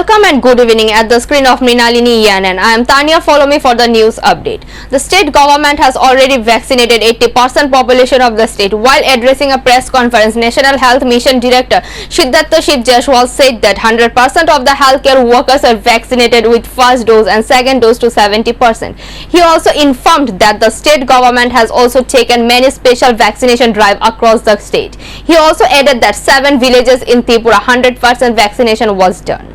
Welcome and good evening. At the screen of Mrinalini Yanan, I am Tanya. Follow me for the news update. The state government has already vaccinated 80% population of the state. While addressing a press conference, National Health Mission Director Siddhartha Shiv Jaiswal said that 100% of the healthcare workers are vaccinated with first dose and second dose to 70%. He also informed that the state government has also taken many special vaccination drive across the state. He also added that 7 villages in Tripura 100% vaccination was done.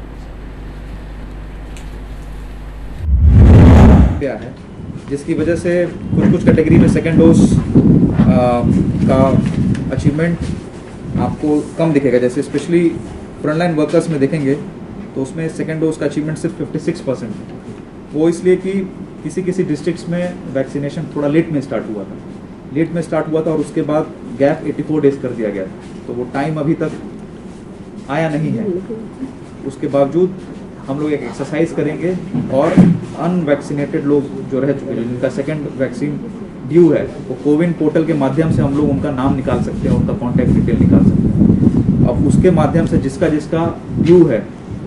क्या है जिसकी वजह से कुछ category में second dose का achievement आपको कम दिखेगा। जैसे स्पेशली फ्रंटलाइन वर्कर्स में देखेंगे तो उसमें सेकेंड डोज का अचीवमेंट सिर्फ 56%। वो इसलिए कि किसी डिस्ट्रिक्ट्स में वैक्सीनेशन थोड़ा लेट में स्टार्ट हुआ था और उसके बाद गैप 84 डेज कर दिया गया था, तो वो टाइम अभी तक आया नहीं है। उसके बावजूद हम लोग एक एक्सरसाइज करेंगे और अनवैक्सीनेटेड लोग जो रह चुके हैं जिनका सेकेंड वैक्सीन ड्यू है, वो कोविन पोर्टल के माध्यम से हम लोग उनका नाम निकाल सकते हैं, उनका कॉन्टैक्ट डिटेल निकाल सकते हैं। अब उसके माध्यम से जिसका ड्यू है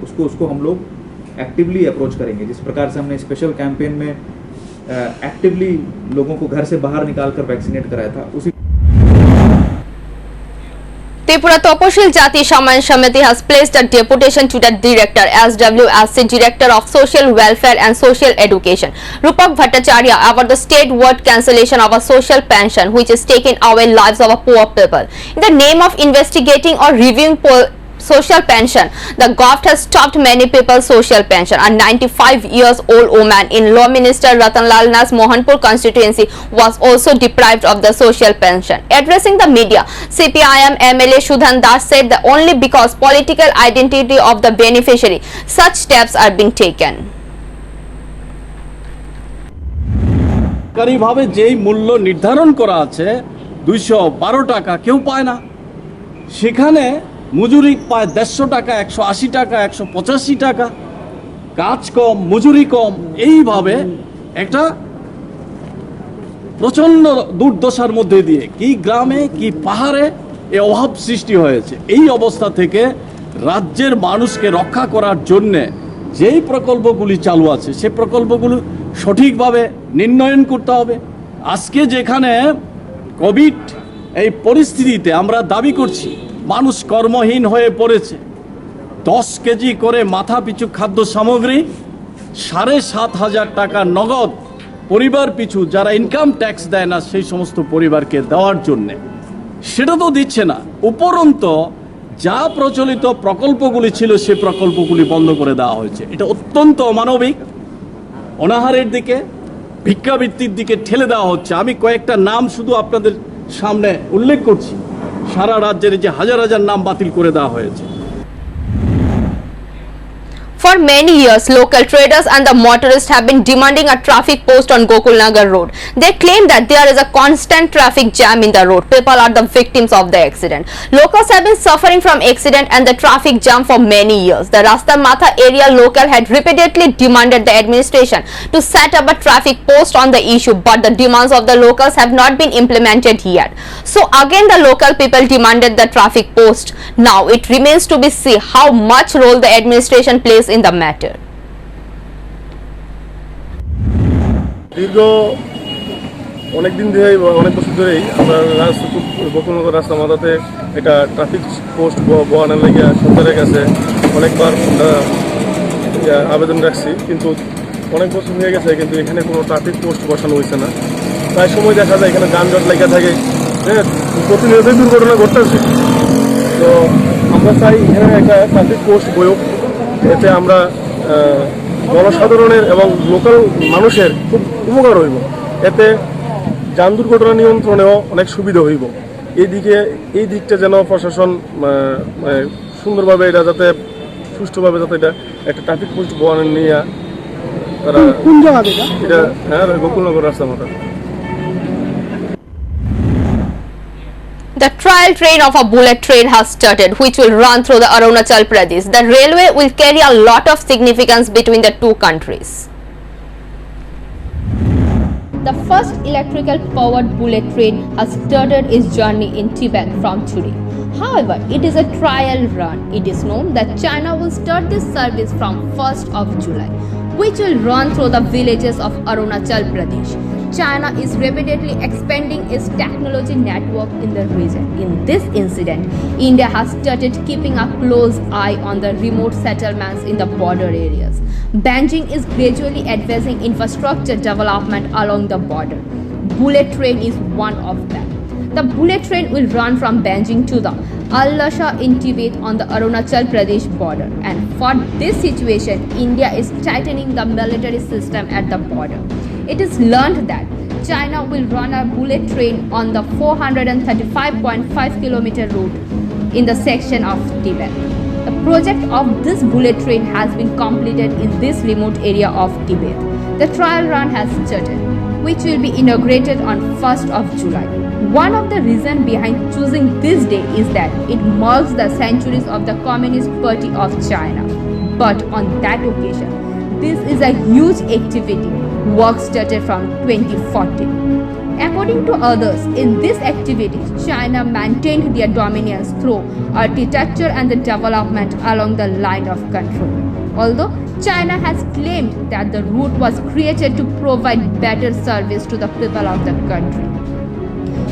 उसको हम लोग एक्टिवली अप्रोच करेंगे। जिस प्रकार से हमने स्पेशल कैंपेन में एक्टिवली लोगों को घर से बाहर निकाल कर वैक्सीनेट कराया था, उसी Tripura Toposhil Jati Saman Samiti has placed a deputation to the Director SWSC Director of Social Welfare and Social Education Rupak Bhattacharya about the state-wide cancellation of a social pension which is taking away lives of poor people. In the name of investigating or reviewing social pension, the government has stopped many people's social pension. A 95 years old woman in Law Minister Ratanlal Nas Mohanpur constituency was also deprived of the social pension. Addressing the media, CPIM MLA Shudhan Das said that only because political identity of the beneficiary, such steps are being taken. ভাবে যেই মূল্য নির্ধারণ করা আছে 212 টাকা কেউ পায় না, সেখানে মজুরি পায় 150 টাকা, 180 টাকা, 185 টাকা, কাজ কম, মজুরি কম। এইভাবে একটা প্রচন্ড দুর্দশার মধ্যে দিয়ে কি গ্রামে কি পাহাড়ে এই অভাব সৃষ্টি হয়েছে। এই অবস্থা থেকে রাজ্যের মানুষকে রক্ষা করার জন্য যেই প্রকল্পগুলি চালু আছে সেই প্রকল্পগুলো সঠিকভাবে নির্ণয়ন করতে হবে। আজকে যেখানে কোভিড এই পরিস্থিতিতে আমরা দাবি করছি মানুষ কর্মহীন হয়ে পড়েছে, 10 কেজি করে মাথা পিছু খাদ্য সামগ্রী 7,500 টাকা নগদ পরিবার পিছু যারা ইনকাম ট্যাক্স দেয় না সেই সমস্ত পরিবারকে দেওয়ার জন্যে, সেটা তো দিচ্ছে না। উপরন্ত যা প্রচলিত প্রকল্পগুলি ছিল সেই প্রকল্পগুলি বন্ধ করে দেওয়া হয়েছে। এটা অত্যন্ত অমানবিক, অনাহারের দিকে, ভিক্ষাবৃত্তির দিকে ঠেলে দেওয়া হচ্ছে। আমি কয়েকটা নাম শুধু আপনাদের সামনে উল্লেখ করছি। সারা রাজ্যের যে হাজার হাজার নাম বাতিল করে দেওয়া হয়েছে। For many years, local traders and the motorists have been demanding a traffic post on Gokulnagar Road. They claim that there is a constant traffic jam in the road. People are the victims of the accident. Locals have been suffering from accident and the traffic jam for many years. The Rasta Matha area local had repeatedly demanded the administration to set up a traffic post on the issue, but the demands of the locals have not been implemented yet. So again the local people demanded the traffic post. Now it remains to be seen how much role the administration plays in the matter. দীর্ঘ অনেক দিন ধরে অনেক বছর ধরেই আমরা বকুলনগর রাস্তা মাথাতে একটা ট্রাফিক পোস্ট বসানোর লেগে সরকারের কাছে অনেকবার আবেদন রাখছি, কিন্তু অনেক বছর হয়ে গেছে কিন্তু এখানে কোনো ট্রাফিক পোস্ট বসানো হয়েছে না। প্রায় সময় দেখা যায় এখানে যানজট লেগে থাকে, হ্যাঁ, প্রতিনিয়তই দুর্ঘটনা ঘটতেছে। তো আমরা চাই এখানে একটা ট্রাফিক পোস্ট বয়োগ, এতে আমরা জনসাধারণের এবং লোকাল মানুষের খুব উপকার হইব, এতে যান দুর্ঘটনা নিয়ন্ত্রণেও অনেক সুবিধা হইব। এই দিকটা যেন প্রশাসন সুন্দরভাবে এটা যাতে সুষ্ঠুভাবে যাতে এটা একটা ট্রাফিক পোস্ট বহানো নিয়ে তারা কোন জায়গা এটা হ্যাঁ গোকুলনগর রাস্তা মাথা। The trial train of a bullet train has started, which will run through the Arunachal Pradesh. The railway will carry a lot of significance between the two countries. the first electrical powered bullet train has started its journey in Tibet from today. However, it is a trial run. It is known that China will start this service from 1st of July, which will run through the villages of Arunachal Pradesh. China is rapidly expanding its technology network in the region. In this incident, India has started keeping a close eye on the remote settlements in the border areas. Beijing is gradually advancing infrastructure development along the border. Bullet train is one of them. The bullet train will run from Beijing to the Al-Lasha in Tibet on the Arunachal Pradesh border. And for this situation, India is tightening the military system at the border. It is learned that China will run a bullet train on the 435.5 kilometer route in the section of Tibet. The project of this bullet train has been completed in this remote area of Tibet. The trial run has started, which will be inaugurated on 1st of July. One of the reasons behind choosing this day is that it marks the centuries of the Communist Party of China. But on that occasion, this is a huge activity. Work started from 2014. According to others, in this activity, China maintained their dominance through architecture and the development along the line of control. Although China has claimed that the route was created to provide better service to the people of the country.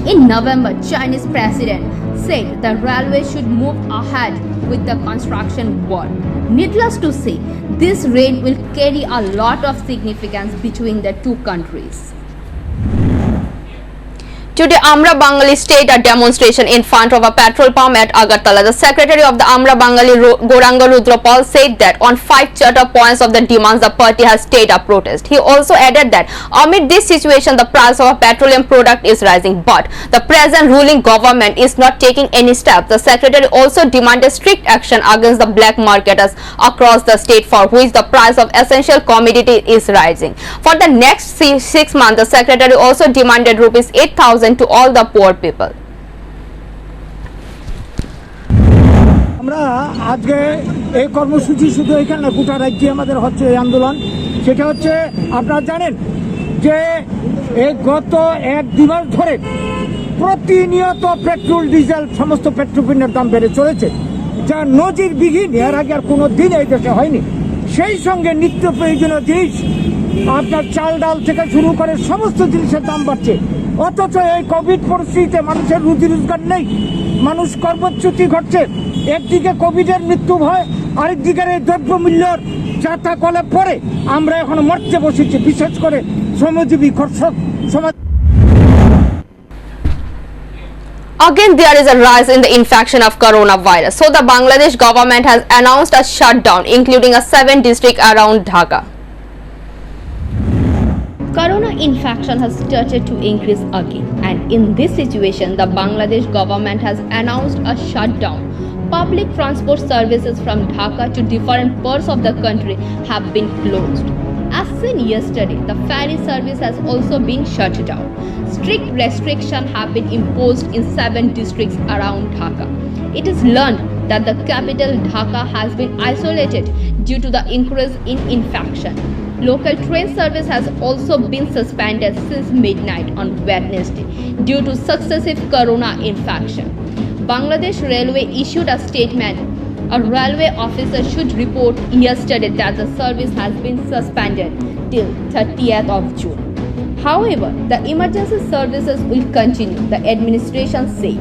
In November, Chinese president said the railway should move ahead with the construction work. Needless to say, this rain will carry a lot of significance between the two countries. Today, Amra Bangali staged a demonstration in front of a petrol pump at Agartala. The secretary of the Amra Bangali, Goranga Rudropal, said that on 5 charter points of the demands, the party has staged a protest. He also added that amid this situation, the price of a petroleum product is rising, but the present ruling government is not taking any steps. The secretary also demanded strict action against the black marketers across the state, for which the price of essential commodity is rising. For the next 6 months, the secretary also demanded rupees 8,000 to all the poor people. আমরা আজকে এই কর্মসূচি শুধু এখানে গোটা রাজ্যে আমাদের হচ্ছে এই আন্দোলন, সেটা হচ্ছে আপনারা জানেন যে এই গত 1-2 মাস ধরে প্রতিনিয়ত পেট্রোল ডিজেল সমস্ত পেট্রোপণ্যের দাম বেড়ে চলেছে, যা নজিরবিহীন, এর আগে আর কোনো দিন এই দেশে হয়নি। সেই সঙ্গে নিত্য প্রয়োজনীয় জিনিস, আপনার চাল ডাল থেকে শুরু করে সমস্ত জিনিসের দাম বাড়ছে। অথচ এই কোভিড পরিস্থিতিতে মানুষের রুজি রোজগার নেই, মানুষ কর্মচ্যুতি ঘটছে। একদিকে কোভিডের মৃত্যু ভয়, আরেকদিকে এই দ্রব্যমূল্যের চাতা কলে পড়ে আমরা এখন মরতে বসেছি, বিশেষ করে শ্রমজীবী কৃষক সমাজ। Again, there is a rise in the infection of coronavirus. So the Bangladesh government has announced a shutdown, including a 7 districts around Dhaka. Corona infection has started to increase again, and in this situation, the Bangladesh government has announced a shutdown. Public transport services from Dhaka to different parts of the country have been closed. As seen yesterday, the ferry service has also been shut down. Strict restrictions have been imposed in 7 districts around Dhaka. It is learned that the capital Dhaka has been isolated due to the increase in infection. Local train service has also been suspended since midnight on Wednesday due to successive corona infection. Bangladesh Railway issued a statement. A railway officer should report yesterday that the service has been suspended till 30th of June. However, the emergency services will continue, the administration said.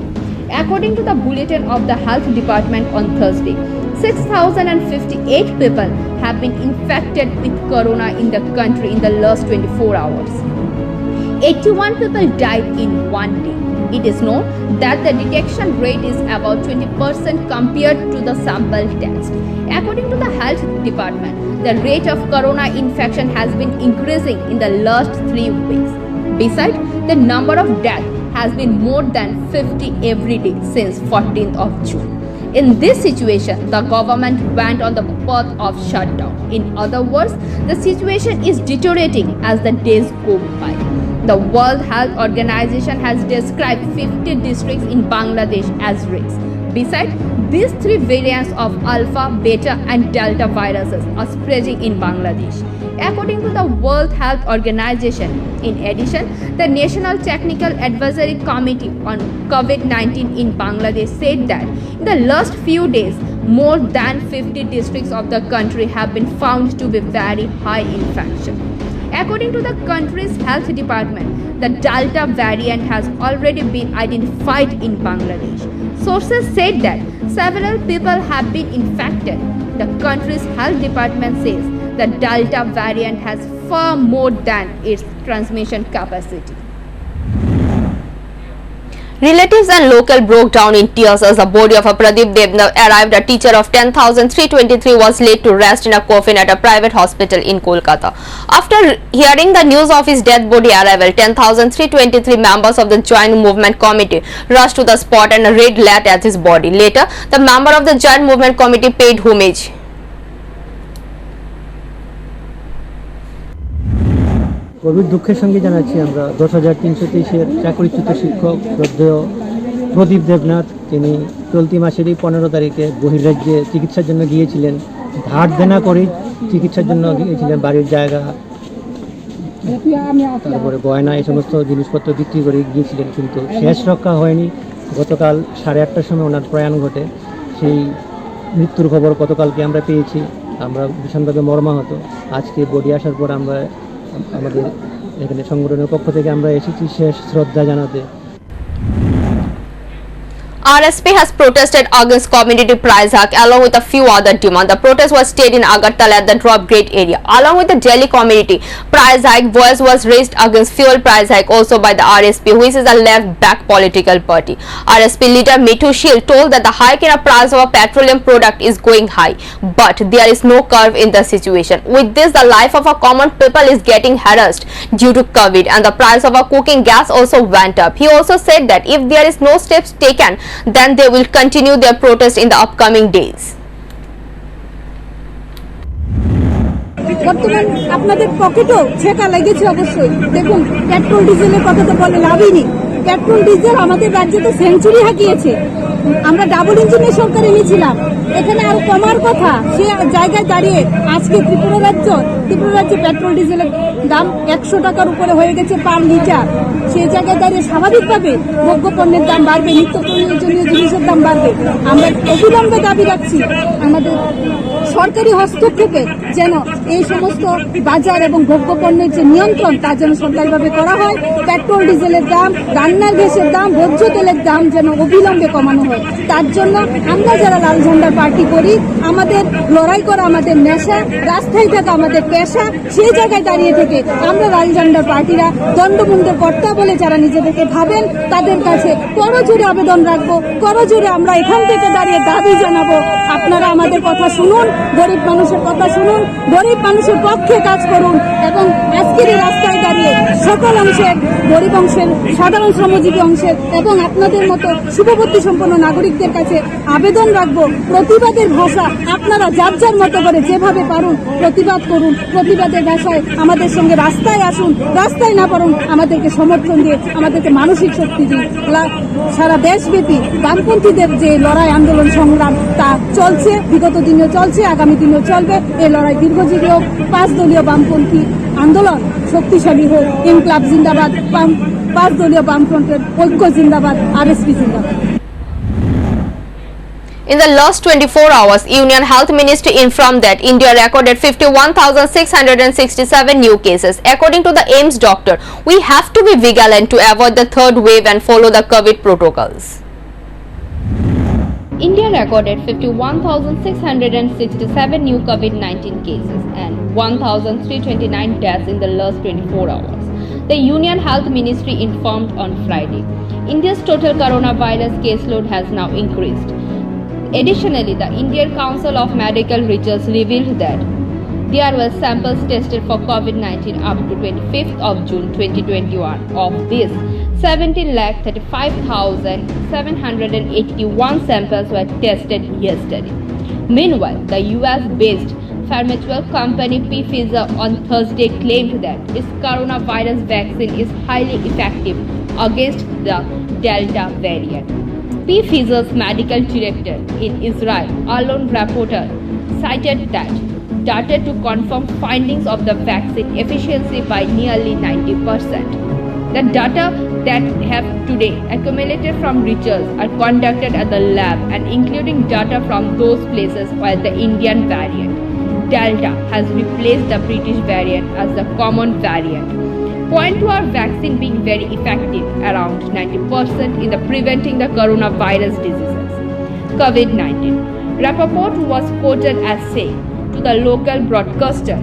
According to the bulletin of the Health Department on Thursday, 6,058 people have been infected with corona in the country in the last 24 hours. 81 people died in one day. It is known that the detection rate is about 20% compared to the sample test. According to the Health Department, the rate of corona infection has been increasing in the last 3 weeks. Besides, the number of deaths has been more than 50 every day since 14th of June. In this situation, the government went on the path of shutdown. In other words, the situation is deteriorating as the days go by. The World Health Organization has described 50 districts in Bangladesh as risks. Besides, these 3 variants of Alpha, Beta and Delta viruses are spreading in Bangladesh. according to the World Health Organization. In addition, the National Technical Advisory Committee on COVID-19 in Bangladesh said that in the last few days, more than 50 districts of the country have been found to be very high infection. According to the country's health department, the Delta variant has already been identified in Bangladesh. Sources said that several people have been infected. The country's health department says the Delta variant has far more than its transmission capacity. Relatives and local broke down in tears as the body of a Pradeep Devnath arrived. A teacher of 10,323 was laid to rest in a coffin at a private hospital in Kolkata. After hearing the news of his death body arrival, 10,323 members of the Joint Movement Committee rushed to the spot and laid at his body. Later, the member of the Joint Movement Committee paid homage. গভীর দুঃখের সঙ্গে জানাচ্ছি আমরা 10,323-এর চাকরিচ্যুত শিক্ষক প্রদীপ দেবনাথ, তিনি চলতি মাসেরই 15 তারিখে বহির্রাজ্যে চিকিৎসার জন্য গিয়েছিলেন। ধার দেনা করে চিকিৎসার জন্য গিয়েছিলেন, বাড়ির জায়গা, তারপরে গয়না, এই সমস্ত জিনিসপত্র বিক্রি করে গিয়েছিলেন, কিন্তু শেষ রক্ষা হয়নি। গতকাল 8:30টার সময় ওনার প্রয়াণ ঘটে। সেই মৃত্যুর খবর গতকালকে আমরা পেয়েছি। আমরা ভীষণভাবে মর্মাহত। আজকে বডি আসার পর আমরা আমাদের এখানে সংগঠনের পক্ষ থেকে আমরা এসেছি শেষ শ্রদ্ধা জানাতে। RSP has protested against community price hike along with a few other demands. The protest was stayed in Agartala at the drop grade area. Along with the Delhi community price hike, voice was raised against fuel price hike also by the RSP, which is a left-back political party. RSP leader Mithu Shil told that the hike in the price of a petroleum product is going high, but there is no curve in the situation. With this, the life of a common people is getting harassed due to COVID, and the price of a cooking gas also went up. He also said that if there is no steps taken, then they will continue their protest in the upcoming days. বর্তমান আপনাদের পকেটও ছেঁকা লেগেছে অবশ্যই। দেখুন, petrol ডিজেলের কথা তো বলে লাভই নেই। পেট্রোল ডিজেল আমাদের রাজ্যে তো সেঞ্চুরি হাঁকিয়েছে। আমরা ডাবল ইঞ্জিনের সরকার এনেছিলাম, এখানে আরো কমার কথা। সে জায়গায় দাঁড়িয়ে আজকে ত্রিপুরা রাজ্যে পেট্রোল ডিজেলের দাম 100 টাকার উপরে হয়ে গেছে পার লিটার। সেই জায়গায় দাঁড়িয়ে স্বাভাবিকভাবে ভোগ্যপণ্যের দাম বাড়বে, নিত্য প্রয়োজনীয় জিনিসের দাম বাড়বে। আমরা অবিলম্বে দাবি রাখছি আমাদের সরকারি হস্তক্ষেপে যেন এই সমস্ত বাজার এবং ভোগ্যপণ্যের যে নিয়ন্ত্রণ তা যেন সরকারিভাবে করা হয়। পেট্রোল ডিজেলের দাম, রান্নার গ্যাসের দাম, ভোজ্য তেলের দাম যেন অবিলম্বে কমানো হয়। তার জন্য আমরা যারা লাল ঝান্ডার পার্টি করি, আমাদের লড়াই করা আমাদের নেশা, রাস্তায় থাকা আমাদের পেশা, সেই জায়গায় দাঁড়িয়ে থেকে আমরা লাল ঝান্ডার পার্টিরা দণ্ডমুণ্ডের কর্তা বলে যারা নিজেদেরকে ভাবেন, তাদের কাছে করজোরে আবেদন রাখবো, করজোরে আমরা এখান থেকে দাঁড়িয়ে দাবি জানাবো, আপনারা আমাদের কথা শুনুন, গরিব মানুষের কথা শুনুন, গরিব মানুষের পক্ষে কাজ করুন এবং আজকের এই রাস্তায় দাঁড়িয়ে সকল অংশের, গরিব অংশের, সাধারণ শ্রমজীবী অংশের এবং আপনাদের মতো শুভবুদ্ধি সম্পন্ন নাগরিকদের কাছে আবেদন রাখবো, প্রতিবাদের ভাষা আপনারা যার যার মতো করে যেভাবে পারুন প্রতিবাদ করুন, প্রতিবাদের ভাষায় আমাদের সঙ্গে রাস্তায় আসুন, রাস্তায় না পারুন আমাদেরকে সমর্থন দিয়ে, আমাদেরকে মানসিক শক্তি দিন। সারা দেশব্যাপী বামপন্থীদের যে লড়াই, আন্দোলন, সংগ্রাম তা চলছে, বিগত দিনেও চলছে, আগামী দিনেও চলবে। এই লড়াই দীর্ঘজীবী হোক, 5 দলীয় বামপন্থী আন্দোলন শক্তিশালী হোক, ইনকলাব জিন্দাবাদ, 5 দলীয় বামফ্রন্টের ঐক্য জিন্দাবাদ, RSP জিন্দাবাদ। In the last 24 hours, Union Health Ministry informed that India recorded 51,667 new cases. According to the AIIMS doctor, we have to be vigilant to avoid the third wave and follow the COVID protocols. India recorded 51,667 new COVID-19 cases and 1,329 deaths in the last 24 hours. The Union Health Ministry informed on Friday. India's total coronavirus caseload has now increased. Additionally, the Indian Council of Medical Research revealed that there were samples tested for COVID-19 up to 25th of June 2021. Of this, 17,35,781 samples were tested yesterday. Meanwhile, the US-based pharmaceutical company Pfizer on Thursday claimed that its coronavirus vaccine is highly effective against the Delta variant. Pfizer's medical director in Israel, Alon Rapporter, cited that data to confirm findings of the vaccine efficiency by nearly 90%. The data that have today accumulated from research are conducted at the lab and including data from those places where the Indian variant Delta has replaced the British variant as the common variant, point to our vaccine being very effective, around 90% in the preventing the coronavirus diseases. COVID-19. Rappaport was quoted as saying to the local broadcaster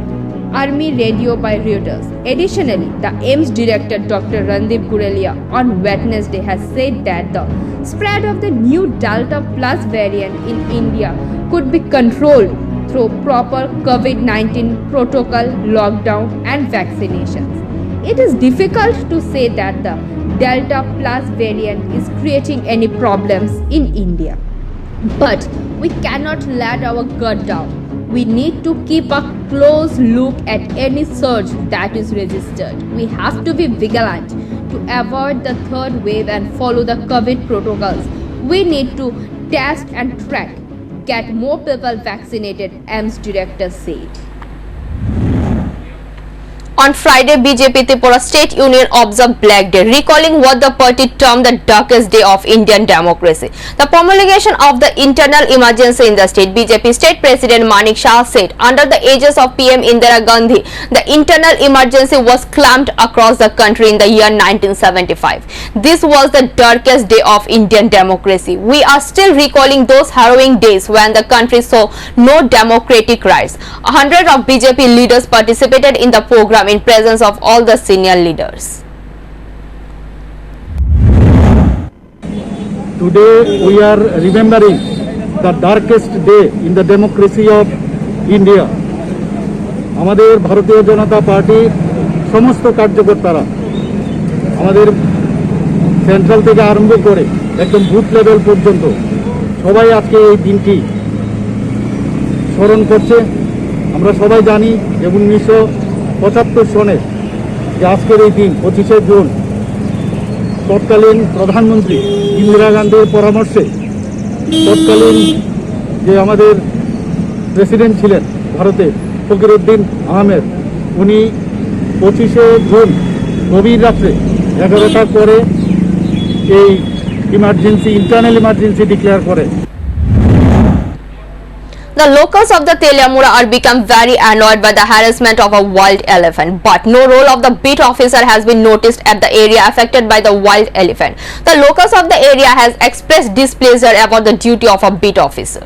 Army Radio by Reuters. Additionally, the AIMS director Dr. Randeep Gurelia on Wednesday has said that the spread of the new Delta Plus variant in India could be controlled through proper COVID-19 protocol, lockdown and vaccinations. It is difficult to say that the Delta Plus variant is creating any problems in India. But we cannot let our guard down. We need to keep a close look at any surge that is registered. We have to be vigilant to avoid the third wave and follow the COVID protocols. We need to test and track, get more people vaccinated, AIMS director said. On Friday, BJP Tripura State Union observed Black Day, recalling what the party termed the darkest day of Indian democracy. The promulgation of the internal emergency in the state, BJP State President Manik Shah said, under the aegis of PM Indira Gandhi, the internal emergency was clamped across the country in the year 1975. This was the darkest day of Indian democracy. We are still recalling those harrowing days when the country saw no democratic rights. 100 of BJP leaders participated in the program in presence of all the senior leaders. Today we are remembering the darkest day in the democracy of India. আমাদের ভারতীয় জনতা party সমস্ত কার্যকর্তারা আমাদের central থেকে আরম্ভ করে একদম booth level পর্যন্ত সবাই আজকে এই দিনটি স্মরণ করছে। আমরা সবাই জানি যে 1975 সনে যে আজকের এই দিন 25শে জুন তৎকালীন প্রধানমন্ত্রী ইন্দিরা গান্ধীর পরামর্শে তৎকালীন যে আমাদের প্রেসিডেন্ট ছিলেন ভারতে ফকিরউদ্দিন আহমেদ, উনি 25শে জুন গভীর রাত্রে 11টার পরে এই ইমার্জেন্সি ইন্টারনাল ইমার্জেন্সি ডিক্লেয়ার করে। The locals of the Teliamura are become very annoyed by the harassment of a wild elephant, but no role of the beat officer has been noticed at the area affected by the wild elephant. The locals of the area has expressed displeasure about the duty of a beat officer.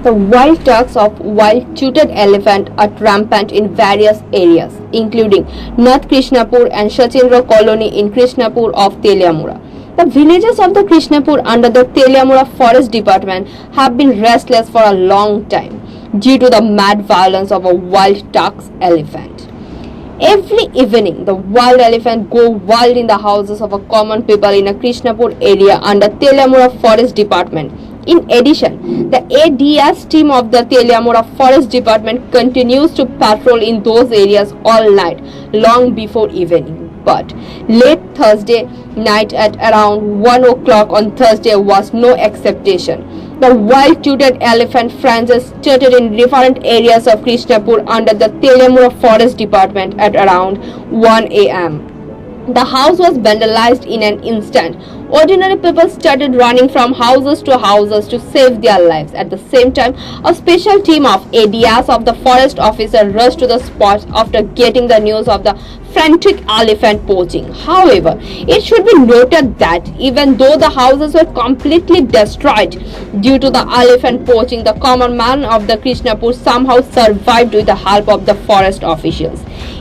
The wild tugs of wild-toothed elephant are rampant in various areas, including North Krishnapur and Shachindra Colony in Krishnapur of Teliamura. The villages of the Krishnapur under the Teliamura Forest Department have been restless for a long time due to the mad violence of a wild tusk elephant. Every evening, the wild elephant go wild in the houses of a common people in a Krishnapur area under Teliamura Forest Department. In addition, the ADS team of the Teliamura Forest Department continues to patrol in those areas all night, long before evening. But late Thursday night at around 1 o'clock on Thursday was no exception. The wild-toothed elephant franchise started in different areas of Krishnapur under the Teliamura Forest Department at around 1 a.m. The house was vandalized in an instant. Ordinary people started running from houses to houses to save their lives. At the same time, a special team of ADS of the forest officer rushed to the spot after getting the news of the frantic elephant poaching. However, it should be noted that even though the houses were completely destroyed due to the elephant poaching, the common man of the Krishnapur somehow survived with the help of the forest officials.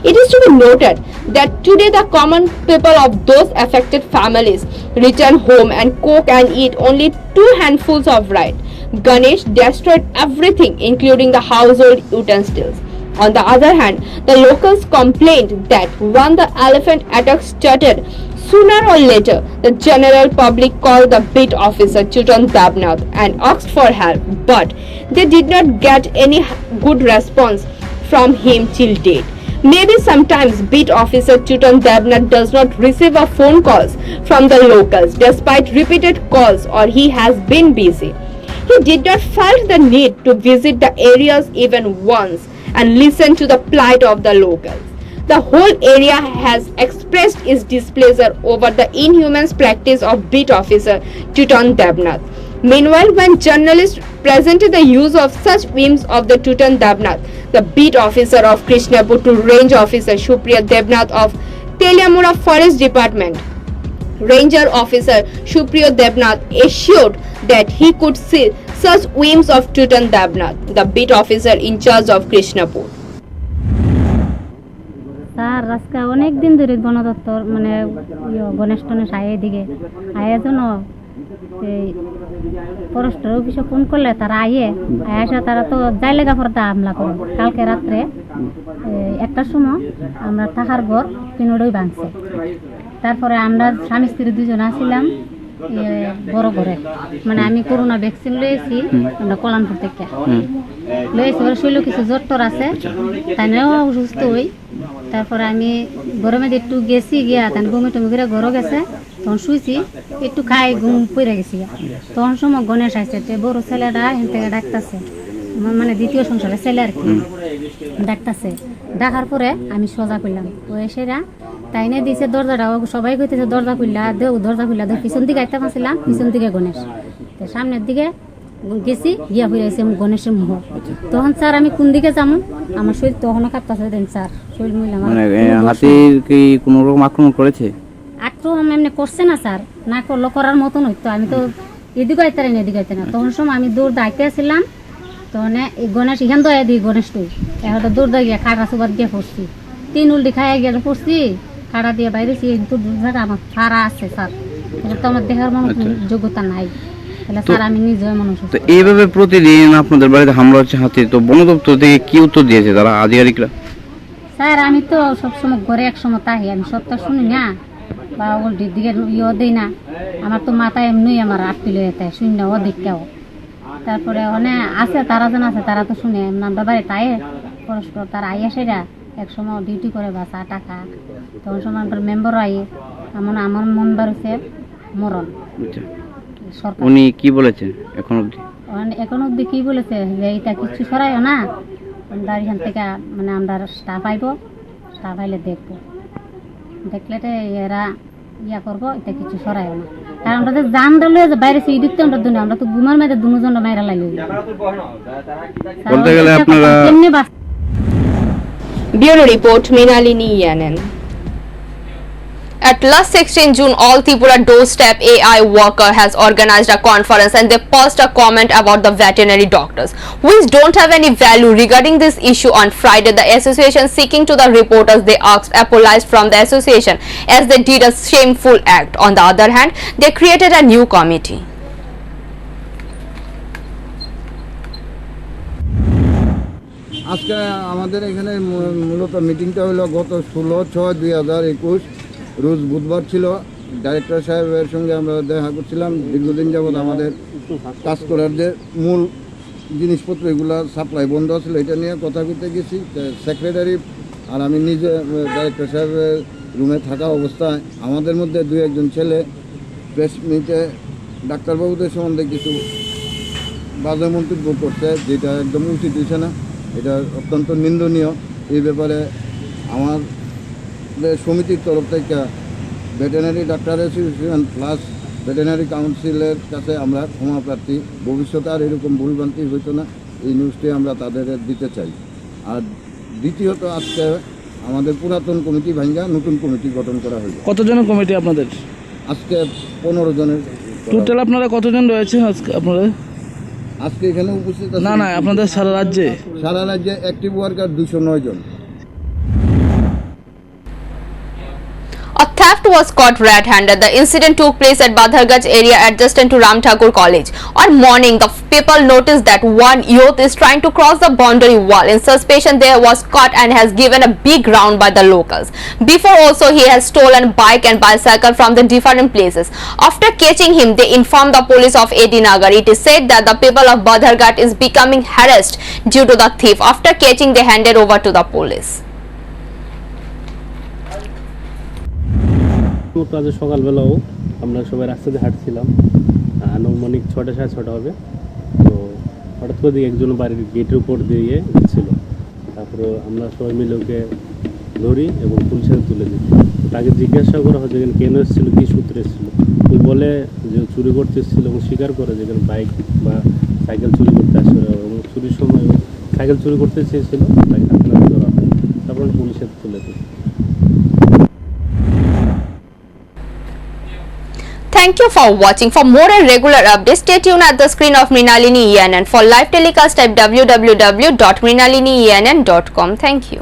It is to be noted that today the common people of those affected families return home and cook and eat only 2 handfuls of rice. Ganesh destroyed everything including the household utensils. On the other hand, the locals complained that when the elephant attack started, sooner or later, the general public called the beat officer Chutan Dabnath and asked for help, but they did not get any good response from him till date. Maybe sometimes beat officer Chutan Dabnath does not receive a phone calls from the locals despite repeated calls, or he has been busy. He did not felt the need to visit the areas even once and listen to the plight of the locals. The whole area has expressed its displeasure over the inhuman practice of beat officer Tutan Devnath. Meanwhile, when journalists presented the use of such whims of the Tutan Devnath, the beat officer of Krishnapur to range officer Supriya Devnath of Teliamura Forest Department, Ranger officer Supriya Devnath assured that he could see such whims of Tutan Devnath, the beat officer in charge of Krishnapur. Sir আজকে অনেক দিন ধরে বন দপ্তর মানে গণেশ টনেশ আয়ে দিকে আয়ের জন্য এই ফরেস্টের অফিসে ফোন করলে তারা আসা তারা তো যাই লেগা পড়তে হামলা করে কালকে রাত্রে 1টার সময় আমরা থাকার ঘর তিনটাই ভাঙছে তারপরে আমরা স্বামী স্ত্রী দুজন আসছিলাম বড় ঘরে মানে আমি করোনা ভ্যাকসিন লয়েছি আমরা কলামপুর থেকে লয়েছি ওর শরীরে কিছু জ্বর টর আছে তাই অসুস্থ হই তারপরে আমি গরমে একটু গেছি গিয়া তাই বমি টমি করে ঘরে গেছে তখন শুয়েছি একটু খাই ঘুম পড়ে গেছি তখন সময় গণেশ আসছে বড় ছেলেটা এখান থেকে ডাকতেছে মানে দ্বিতীয় সংসারের ছেলে আর কি ডাকতেছে ডাকার পরে আমি সোজা করলাম ও এসেরা তাই না দিয়েছে দরজাটা সবাই কইতেছে দরজা খুললা দেও দরজা খুললা দেও পিছন দিকে আইতে পারছিলাম পিছন দিকে গণেশ তো সামনের দিকে গেছি গিয়া ফিরে আসি গণেশের মুহ তখন স্যার আমি কোন দিকে যাবো আমার শরীর তখনও কাঁপতেছে দেন স্যার শরীর মিলাম হাতির কি কোনো রকম আক্রমণ করেছে আক্রমণ এমনি করছে না স্যার না করলো করার মতন হইতো আমি তো এদিকে আইতে না এদিকে আইতে না তখন সময় আমি দৌড় দাইতে আসছিলাম তখন এই গণেশ এখান তো দিই গণেশ তুই এখন দৌড় দা গিয়া খাটা সুবাদ দিয়ে পড়ছি 3 উল্টি খাইয়া গিয়ে পড়ছি খাটা দিয়ে বাইরেছি কিন্তু জায়গা আমার ফাড়া আছে স্যার এটা তো আমার দেখার মতো যোগ্যতা নাই তাহলে স্যার আমি নিজে মানুষ তো এইভাবে প্রতিদিন আপনাদের বাড়িতে হামলা হচ্ছে হাতি তো বন দপ্তর থেকে কি উত্তর দিয়েছে তারা আধিকারিকরা স্যার আমি তো সবসময় ঘরে এক সময় তাই আমি সবটা শুনি না বা উল্টির দিকে দেই না আমার তো মাথায় এমনি আমার আটটি লয়ে যায় শূন্য অধিকটাও তারপরে অনেক আছে তারা যেন আছে তারা তো শুনে আমরা বাড়ি তাই পরস্পর তারা আইয়া সেরা এক সময় ডিউটি করে বা চা টাকা তখন সময় মেম্বারও আই আমার মেম্বার হচ্ছে মরণ সরকার উনি কি বলেছেন এখন অবধি কি বলেছে যে এটা কিছু সরাইও না আমরা এখান থেকে মানে আমরা স্টাফ আইব স্টাফ আইলে দেখবো দেখলে এরা ইয়া করবো এটা কিছু সরাইও না আর আমরা যে জান দিলে যে বাইরে সেই দিকতে আমরা তো ঘুমার মেয়েতে দুজন মাইরা লাগলো বলতে গেলে আপনারা Bureau Report, Minalini Yanen. At last 16 June, all Tripura doorstep AI worker has organized a conference and they passed a comment about the veterinary doctors, which don't have any value. Regarding this issue on Friday, the association seeking to the reporters they asked apologized from the association as they did a shameful act. On the other hand, they created a new committee. আজকে আমাদের এখানে মূলত মিটিংটা হলো গত 16/6/2021 রোজ বুধবার ছিল। Director সাহেবের সঙ্গে আমরা দেখা করছিলাম। দীর্ঘদিন যাবৎ আমাদের কাজ করার যে মূল জিনিসপত্র এগুলো সাপ্লাই বন্ধ ছিল, এটা নিয়ে কথা বলতে গেছি। সেক্রেটারি আর আমি নিজে ডাইরেক্টর সাহেবের রুমে থাকা অবস্থায় আমাদের মধ্যে 2-1 ছেলে প্রেস মিটে ডাক্তারবাবুদের সম্বন্ধে কিছু বাজে মন্তব্য করছে, যেটা একদম উচিত হচ্ছে না, এটা অত্যন্ত নিন্দনীয়। এই ব্যাপারে আমাদের সমিতির তরফ থেকে veterinary doctor association plus veterinary কাউন্সিলের কাছে আমরা ক্ষমা প্রার্থী। ভবিষ্যতে আর এরকম ভুলভ্রান্তি হইতো না, এই নিউজটি আমরা তাদের দিতে চাই। আর দ্বিতীয়ত, আজকে আমাদের পুরাতন কমিটি ভাঙ্গা নতুন কমিটি গঠন করা হয়েছে। কতজনের কমিটি আপনাদের? আজকে 15 জনের। টোটাল আপনারা কতজন রয়েছেন আজকে আপনাদের? আজকে এখানে উপস্থিত না আপনাদের সারা রাজ্যে অ্যাক্টিভ ওয়ার্কার 209 জন। A theft was caught red-handed. The incident took place at Badhargaj area adjacent to Ram Thakur College. On morning, the people noticed that one youth is trying to cross the boundary wall. In suspicion, there was caught and has given a big round by the locals. Before also, he has stolen bike and bicycle from the different places. After catching him, they informed the police of AD Nagar. It is said that the people of Badhargaj is becoming harassed due to the thief. After catching, they handed over to the police. কাজে সকালবেলাও আমরা সবাই রাস্তাতে হাঁটছিলাম, আনুমানিক 6:30 হবে। হঠাৎ করে একজন বাড়ির গেটের উপর দিয়ে যাচ্ছিল। তারপরে আমরা সবাই মিলে ওকে ধরি এবং পুলিশের তুলে দিই। তাকে জিজ্ঞাসা করা হয় যেখানে কেন এসেছিল, কী সূত্রে এসেছিল। ও বলে যে চুরি করতে এসেছিল এবং স্বীকার করে যেখানে বাইক বা সাইকেল চুরি করতে আসছিল এবং চুরির সময় সাইকেল চুরি করতে চেয়েছিল, তাকে হাতে নাতে ধরা হয়। তারপরে পুলিশের তুলে দিই। Thank you for watching. For more and regular updates, stay tuned at the screen of Mrinalini ENN. For live telecast, type www.mrinalinienn.com. Thank you.